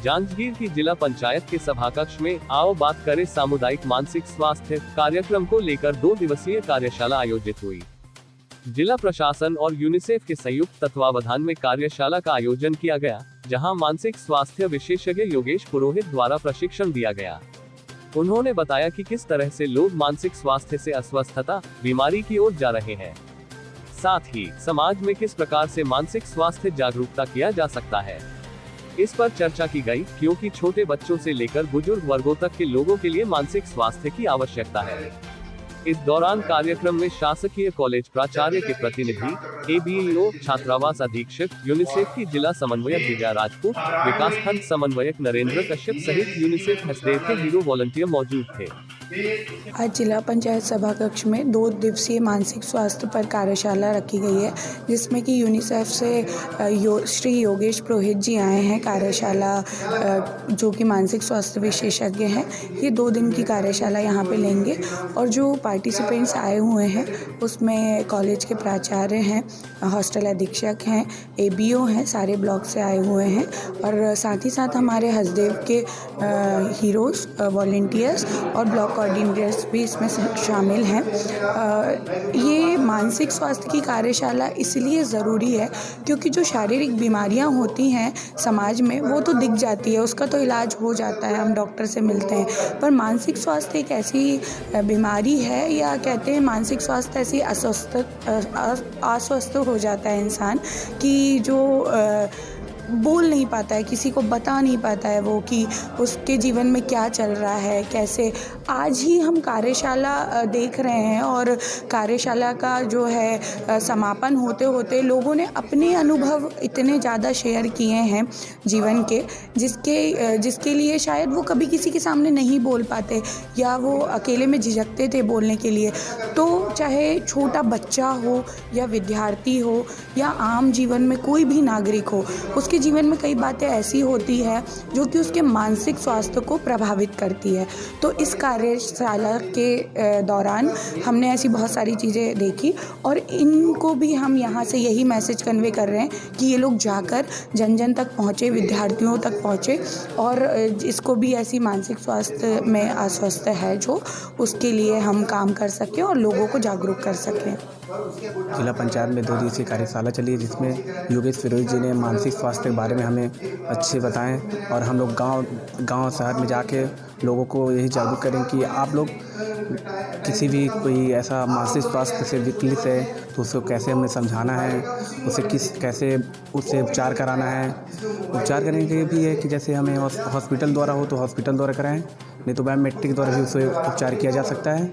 जांजगीर की जिला पंचायत के सभाकक्ष में आओ बात करें सामुदायिक मानसिक स्वास्थ्य कार्यक्रम को लेकर 2 दिवसीय कार्यशाला आयोजित हुई। जिला प्रशासन और यूनिसेफ के संयुक्त तत्वावधान में कार्यशाला का आयोजन किया गया, जहां मानसिक स्वास्थ्य विशेषज्ञ योगेश पुरोहित द्वारा प्रशिक्षण दिया गया। उन्होंने बताया कि किस तरह से लोग मानसिक स्वास्थ्य से अस्वस्थता, बीमारी की ओर जा रहे हैं। साथ ही समाज में किस प्रकार से मानसिक स्वास्थ्य जागरूकता किया जा सकता है, इस पर चर्चा की गई, क्योंकि छोटे बच्चों से लेकर बुजुर्ग वर्गों तक के लोगों के लिए मानसिक स्वास्थ्य की आवश्यकता है। इस दौरान कार्यक्रम में शासकीय कॉलेज प्राचार्य के प्रतिनिधि, ABEO, छात्रावास अधीक्षक, यूनिसेफ की जिला समन्वयक दिव्या राजपूत, विकासखंड समन्वयक नरेंद्र कश्यप सहित यूनिसेफ हसदेव के हीरो वॉलंटियर मौजूद थे। आज जिला पंचायत सभाकक्ष में 2 दिवसीय मानसिक स्वास्थ्य पर कार्यशाला रखी गई है, जिसमें कि यूनिसेफ से श्री योगेश पुरोहित जी आए हैं। कार्यशाला जो कि मानसिक स्वास्थ्य विशेषज्ञ हैं, ये 2 दिन की कार्यशाला यहाँ पे लेंगे। और जो पार्टिसिपेंट्स आए हुए हैं उसमें कॉलेज के प्राचार्य हैं, हॉस्टल अधीक्षक हैं, ABO हैं, सारे ब्लॉक से आए हुए हैं। और साथ ही साथ हमारे हसदेव के हीरोज़ वॉलंटियर्स और ब्लॉक कोऑर्डिनेटर्स भी इसमें शामिल हैं। ये मानसिक स्वास्थ्य की कार्यशाला इसलिए ज़रूरी है क्योंकि जो शारीरिक बीमारियां होती हैं समाज में वो तो दिख जाती है, उसका तो इलाज हो जाता है, हम डॉक्टर से मिलते हैं। पर मानसिक स्वास्थ्य एक ऐसी बीमारी है, या कहते हैं मानसिक स्वास्थ्य ऐसी अस्वस्थ हो जाता है इंसान कि जो बोल नहीं पाता है, किसी को बता नहीं पाता है वो कि उसके जीवन में क्या चल रहा है, कैसे। आज ही हम कार्यशाला देख रहे हैं और कार्यशाला का जो है समापन होते होते लोगों ने अपने अनुभव इतने ज़्यादा शेयर किए हैं जीवन के, जिसके लिए शायद वो कभी किसी के सामने नहीं बोल पाते या वो अकेले में झिझकते थे बोलने के लिए। तो चाहे छोटा बच्चा हो या विद्यार्थी हो या आम जीवन में कोई भी नागरिक हो, उसके जीवन में कई बातें ऐसी होती है जो कि उसके मानसिक स्वास्थ्य को प्रभावित करती है। तो इस कार्यशाला के दौरान हमने ऐसी बहुत सारी चीज़ें देखी और इनको भी हम यहाँ से यही मैसेज कन्वे कर रहे हैं कि ये लोग जाकर जन जन तक पहुँचे, विद्यार्थियों तक पहुँचे और इसको भी ऐसी मानसिक स्वास्थ्य में अस्वस्थ है जो, उसके लिए हम काम कर सकें और लोगों को जागरूक कर सकें। जिला पंचायत में 2 दिवसीय कार्यशाला चली है, जिसमें योगेश पुरोहित जी ने मानसिक स्वास्थ्य के बारे में हमें अच्छे बताएं और हम लोग गांव शहर में जाके लोगों को यही जागरूक करें कि आप लोग किसी भी कोई ऐसा मानसिक स्वास्थ्य से विकलित है तो उसको कैसे हमें समझाना है, उसे कैसे उससे उपचार कराना है। उपचार करने के लिए भी है कि जैसे हमें हॉस्पिटल द्वारा हो तो हॉस्पिटल द्वारा कराएं, नहीं तो बायोमेट्रिक द्वारा भी उसे उपचार किया जा सकता है।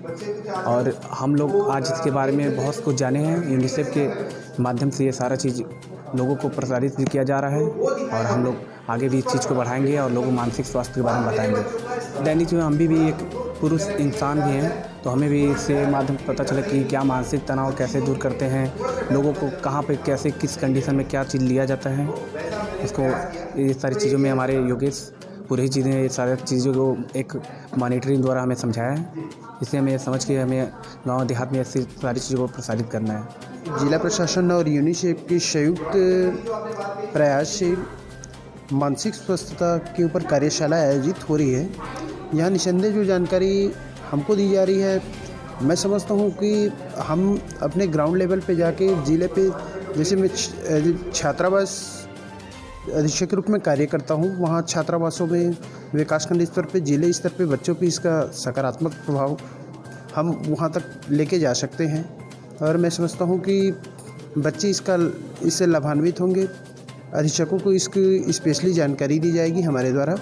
और हम लोग आज इसके बारे में बहुत कुछ जाने हैं, यूनिसेफ के माध्यम से ये सारा चीज़ लोगों को प्रसारित भी किया जा रहा है और हम लोग आगे भी इस चीज़ को बढ़ाएंगे और लोगों को मानसिक स्वास्थ्य के बारे में बताएंगे। दैनिक जीवन हम भी एक पुरुष इंसान भी हैं, तो हमें भी इससे माध्यम पता चला कि क्या मानसिक तनाव कैसे दूर करते हैं, लोगों को कहाँ पे कैसे किस कंडीशन में क्या चीज़ लिया जाता है, उसको ये सारी चीज़ों में हमारे योगेश पुरोहित जी ने ये सारी चीज़ों को एक मॉनिटरिंग द्वारा हमें समझाया है। इसलिए हमें समझ के हमें गाँव देहात में ऐसी सारी चीज़ों को प्रसारित करना है। जिला प्रशासन और यूनिसेफ के संयुक्त प्रयास से मानसिक स्वास्थ्यता के ऊपर कार्यशाला आयोजित हो रही है। यहाँ निसंदेह जो जानकारी हमको दी जा रही है, मैं समझता हूँ कि हम अपने ग्राउंड लेवल पे जाके ज़िले पे, जैसे मैं छात्रावास अधीक्षक के रूप में कार्य करता हूँ, वहाँ छात्रावासों में विकासखंड स्तर पे, जिले स्तर पे बच्चों पे इसका सकारात्मक प्रभाव हम वहाँ तक लेके जा सकते हैं। और मैं समझता हूँ कि बच्चे इससे लाभान्वित होंगे। अधीक्षकों को इसकी स्पेशली जानकारी दी जाएगी हमारे द्वारा।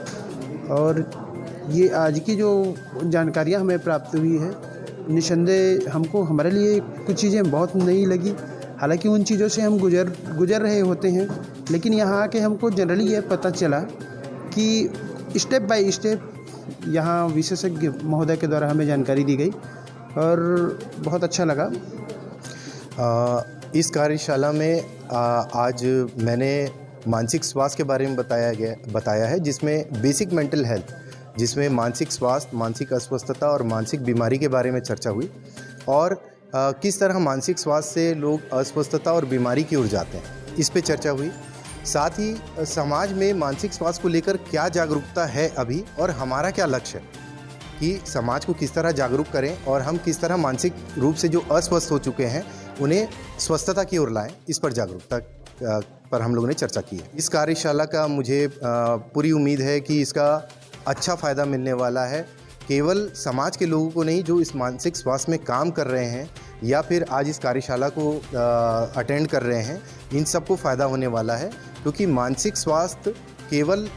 और ये आज की जो जानकारियाँ हमें प्राप्त हुई है, निसंदेह हमको हमारे लिए कुछ चीज़ें बहुत नई लगी। हालांकि उन चीज़ों से हम गुजर रहे होते हैं, लेकिन यहाँ आके हमको जनरली ये पता चला कि स्टेप बाय स्टेप यहाँ विशेषज्ञ महोदय के द्वारा हमें जानकारी दी गई और बहुत अच्छा लगा। इस कार्यशाला में आज मैंने मानसिक स्वास्थ्य के बारे में बताया है, जिसमें बेसिक मेंटल हेल्थ, जिसमें मानसिक स्वास्थ्य, मानसिक अस्वस्थता और मानसिक बीमारी के बारे में चर्चा हुई और किस तरह मानसिक स्वास्थ्य से लोग अस्वस्थता और बीमारी की ओर जाते हैं, इस पे चर्चा हुई। साथ ही समाज में मानसिक स्वास्थ्य को लेकर क्या जागरूकता है अभी और हमारा क्या लक्ष्य है कि समाज को किस तरह जागरूक करें और हम किस तरह मानसिक रूप से जो अस्वस्थ हो चुके हैं उन्हें स्वस्थता की ओर लाएं, इस पर जागरूकता पर हम लोगों ने चर्चा की है। इस कार्यशाला का मुझे पूरी उम्मीद है कि इसका अच्छा फ़ायदा मिलने वाला है, केवल समाज के लोगों को नहीं जो इस मानसिक स्वास्थ्य में काम कर रहे हैं या फिर आज इस कार्यशाला को अटेंड कर रहे हैं, इन सबको फ़ायदा होने वाला है। क्योंकि मानसिक स्वास्थ्य केवल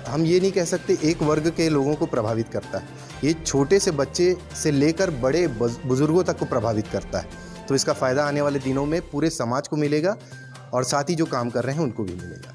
हम ये नहीं कह सकते एक वर्ग के लोगों को प्रभावित करता है, ये छोटे से बच्चे से लेकर बड़े बुज़ुर्गों तक को प्रभावित करता है। तो इसका फ़ायदा आने वाले दिनों में पूरे समाज को मिलेगा और साथ ही जो काम कर रहे हैं उनको भी मिलेगा।